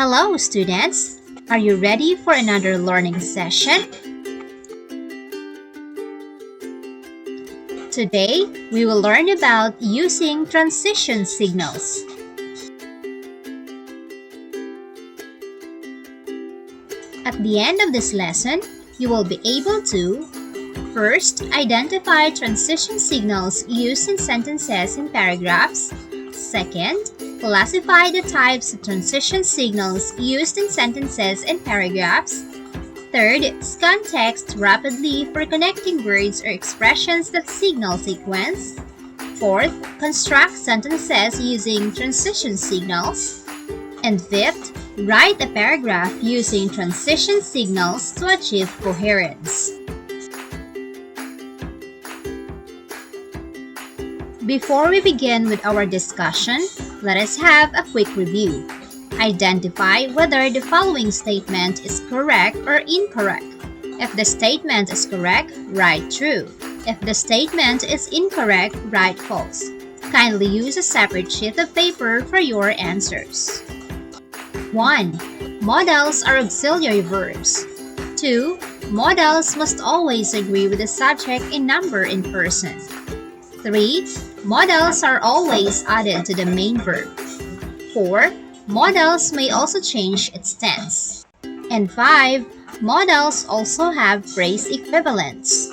Hello, students! Are you ready for another learning session? Today, we will learn about using transition signals. At the end of this lesson, you will be able to first, identify transition signals used in sentences and paragraphs. Second, classify the types of transition signals used in sentences and paragraphs. Third, scan text rapidly for connecting words or expressions that signal sequence. Fourth, construct sentences using transition signals. And fifth, write a paragraph using transition signals to achieve coherence. Before we begin with our discussion, let us have a quick review. Identify whether the following statement is correct or incorrect. If the statement is correct, write true. If the statement is incorrect, write false. Kindly use a separate sheet of paper for your answers. 1. Modals are auxiliary verbs. 2. Modals must always agree with the subject in number and person. 3. Modals are always added to the main verb. 4. Modals may also change its tense. And 5. Modals also have phrase equivalents.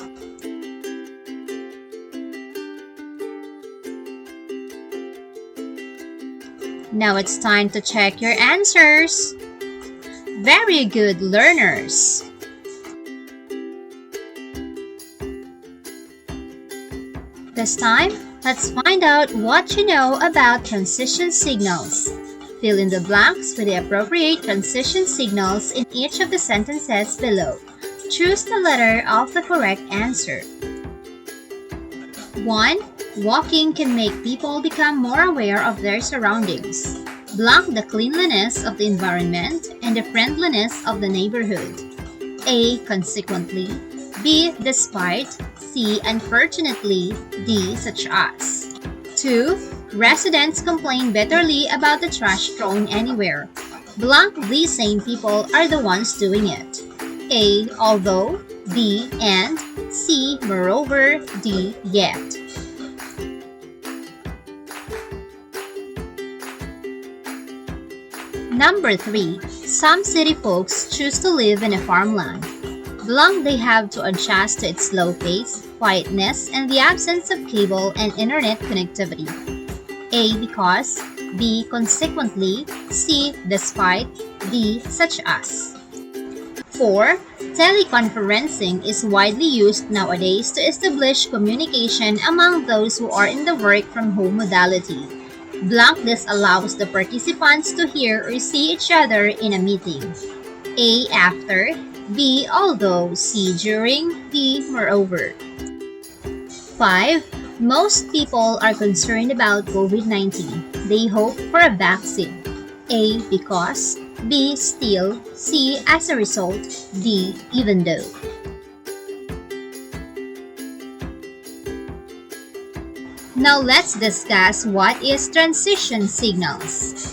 Now it's time to check your answers. Very good, learners! This time, let's find out what you know about transition signals. Fill in the blanks with the appropriate transition signals in each of the sentences below. Choose the letter of the correct answer. 1. Walking can make people become more aware of their surroundings. Blank the cleanliness of the environment and the friendliness of the neighborhood. A. Consequently. B. Despite. C. Unfortunately. D. Such as. 2. Residents complain bitterly about the trash thrown anywhere. Blank these same people are the ones doing it. A. Although. B. And. C. Moreover. D. Yet. Number 3. Some city folks choose to live in a farmland. Blank they have to adjust to its slow pace, quietness, and the absence of cable and internet connectivity. A. Because. B. Consequently. C. Despite. D. Such as. 4. Teleconferencing is widely used nowadays to establish communication among those who are in the work-from-home modality. Blank this allows the participants to hear or see each other in a meeting. A. After. B. Although. C. During. D. Moreover. 5. Most people are concerned about COVID-19. They hope for a vaccine. A. Because. B. Still. C. As a result. D. Even though. Now let's discuss what is transition signals.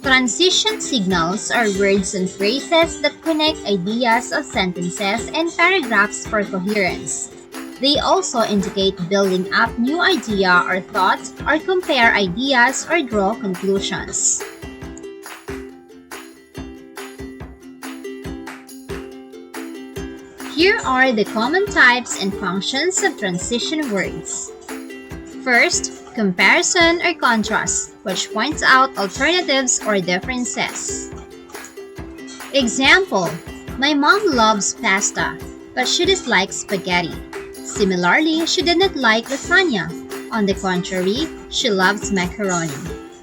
Transition signals are words and phrases that connect ideas of sentences and paragraphs for coherence. They also indicate building up new idea or thought, or compare ideas or draw conclusions. Here are the common types and functions of transition words. First, comparison or contrast, which points out alternatives or differences. Example, my mom loves pasta, but she dislikes spaghetti. Similarly, she did not like lasagna. On the contrary, she loves macaroni.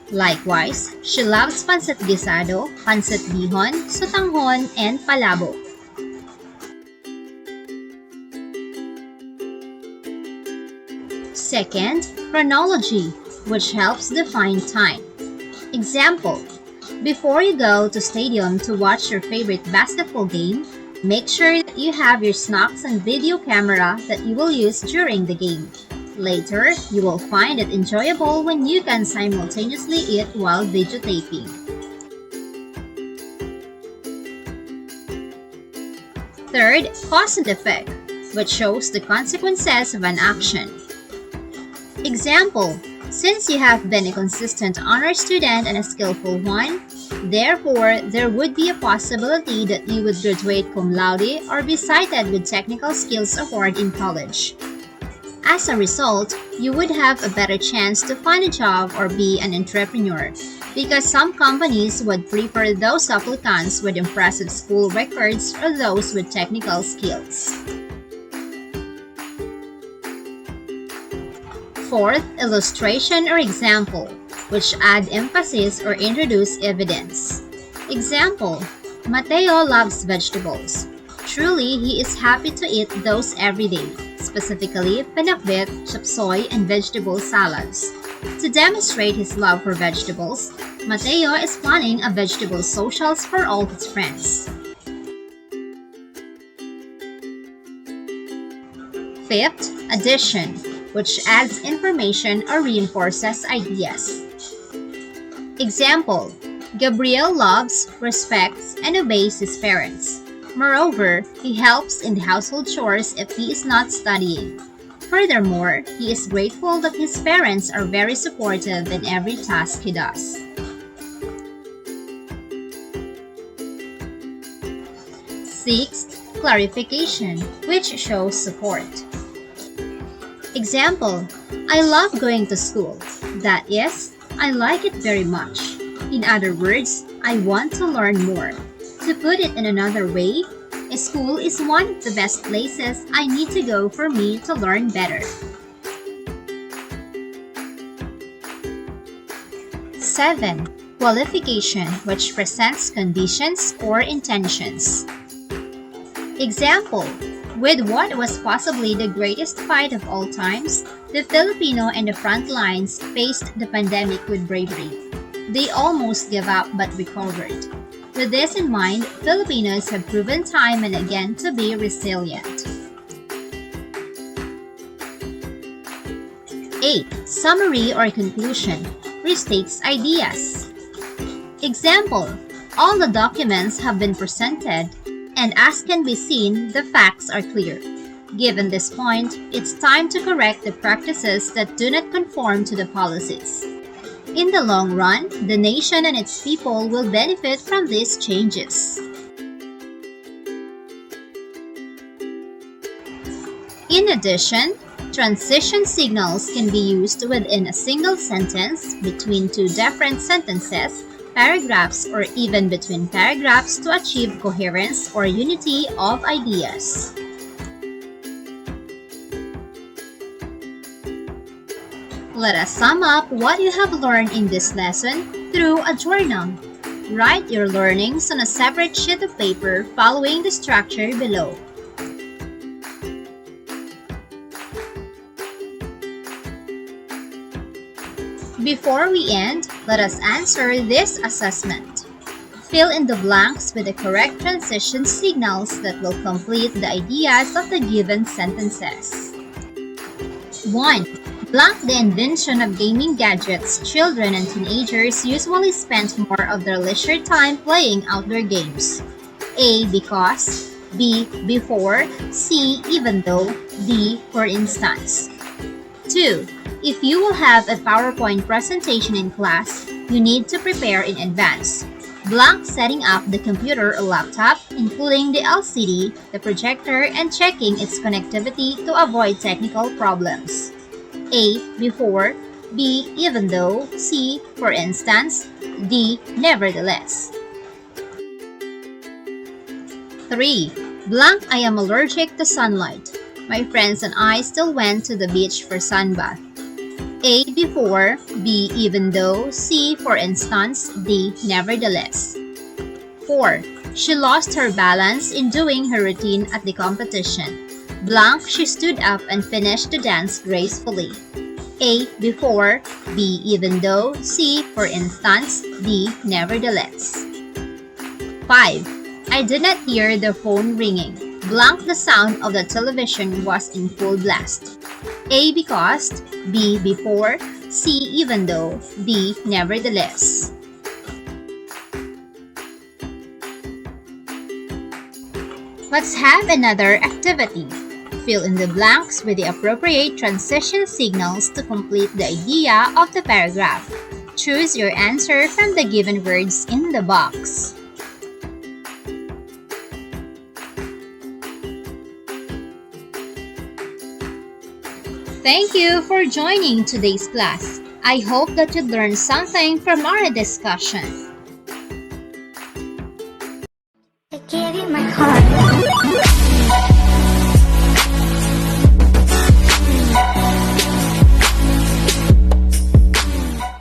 Likewise, she loves pancit guisado, pancit bihon, sotanghon, and palabok. Second, chronology, which helps define time. Example, before you go to stadium to watch your favorite basketball game, make sure that you have your snacks and video camera that you will use during the game. Later, you will find it enjoyable when you can simultaneously eat while videotaping. Third, cause and effect, which shows the consequences of an action. Example, since you have been a consistent honor student and a skillful one, therefore there would be a possibility that you would graduate cum laude or be cited with technical skills award in college. As a result, you would have a better chance to find a job or be an entrepreneur, because some companies would prefer those applicants with impressive school records or those with technical skills. Fourth, illustration or example, which add emphasis or introduce evidence. Example, Mateo loves vegetables. Truly, he is happy to eat those every day, specifically pinakbet, chapsoy, and vegetable salads. To demonstrate his love for vegetables, Mateo is planning a vegetable socials for all his friends. Fifth, addition, which adds information or reinforces ideas. Example, Gabriel loves, respects, and obeys his parents. Moreover, he helps in the household chores if he is not studying. Furthermore, he is grateful that his parents are very supportive in every task he does. Sixth, clarification, which shows support. Example, I love going to school. That is, I like it very much. In other words, I want to learn more. To put it in another way, a school is one of the best places I need to go for me to learn better. 7. Qualification, which presents conditions or intentions. Example, with what was possibly the greatest fight of all times, the Filipino and the front lines faced the pandemic with bravery. They almost gave up but recovered. With this in mind, Filipinos have proven time and again to be resilient. 8. Summary or conclusion, restates ideas. Example, all the documents have been presented, and as can be seen, the facts are clear. Given this point, it's time to correct the practices that do not conform to the policies. In the long run, the nation and its people will benefit from these changes. In addition, transition signals can be used within a single sentence, between two different sentences, paragraphs, or even between paragraphs to achieve coherence or unity of ideas. Let us sum up what you have learned in this lesson through a journal. Write your learnings on a separate sheet of paper following the structure below. Before we end, let us answer this assessment. Fill in the blanks with the correct transition signals that will complete the ideas of the given sentences. 1. Blank the invention of gaming gadgets. Children and teenagers usually spend more of their leisure time playing outdoor games. A. Because. B. Before. C. Even though. D. For instance. 2. If you will have a PowerPoint presentation in class, you need to prepare in advance. Blank setting up the computer or laptop, including the LCD, the projector, and checking its connectivity to avoid technical problems. A. Before. B. Even though. C. For instance. D. Nevertheless. 3. Blank I am allergic to sunlight. My friends and I still went to the beach for sunbath. A. Before. B. Even though. C. For instance. D. Nevertheless. 4. She lost her balance in doing her routine at the competition. Blank, she stood up and finished the dance gracefully. A. Before. B. Even though. C. For instance. D. Nevertheless. 5. I did not hear the phone ringing. Blank, the sound of the television was in full blast. A. Because. B. Before. C. Even though. D. Nevertheless. Let's have another activity. Fill in the blanks with the appropriate transition signals to complete the idea of the paragraph. Choose your answer from the given words in the box. Thank you for joining today's class. I hope that you learned something from our discussion. I gave you my heart.